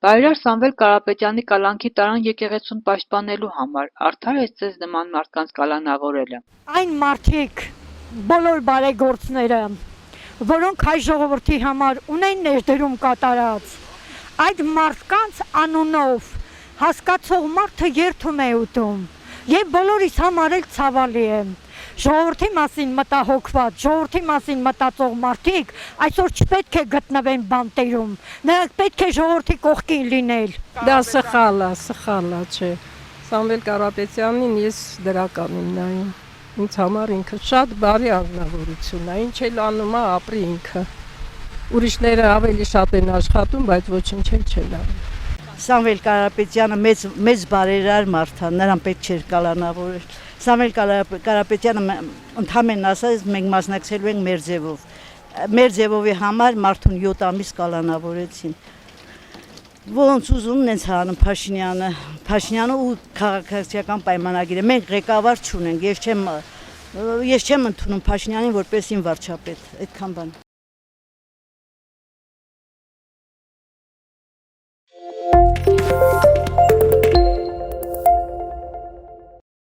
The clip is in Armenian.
Բարերար Սամվել Կարապետյանի կալանքի տարան եկեղեցուն պաշտպանելու համար արդար է ձեզ նման մարդկանց կալանավորելը։ Այն մարդիկ, բոլոր բարեգործները, որոնք հայ ժողովրդի համար ունեն ներդրում կատարած, այդ մարդկանց անունով հասկացող մարդը երդում է ուտում եւ բոլորիս համար էլ ցավալի է։ Ժողովրդի մասին մտահոգված, ժողովրդի մասին մտածող մարդիկ այսօր չպետք է գտնվեն բանտերում, նրանք պետք է ժողովրդի կողքին լինել։ Դա սխալ է, չէ։ Սամվել Կարապետյանին ես դրական եմ նայում։ Ինձ համար ինքը շատ բարի անձնավորություն է, ինչ էլ անում է, ապրի ինքը։ Ուրիշները ավելի շատ են աշխատում, բայց ոչինչ չեն անում։ Սամվել Կարապետյանը մեծ բարերար մարդ է, նրան պետք չէր կալանավորել։ Սամվել Կարապետյանը ընդհանրեն ասած մենք մասնակցելու ենք մեր ձևով։ Մեր ձևովի համար մարդուն 7 ամիս կալանավորեցին։ Ոնց ուզում նենց անում Փաշինյանը ու քաղաքացիական պայմանագիրը։ Մենք ղեկավար չունենք, ես չեմ ընդունում Փաշինյանին որպես իմ վարչապետ, այդքան բան։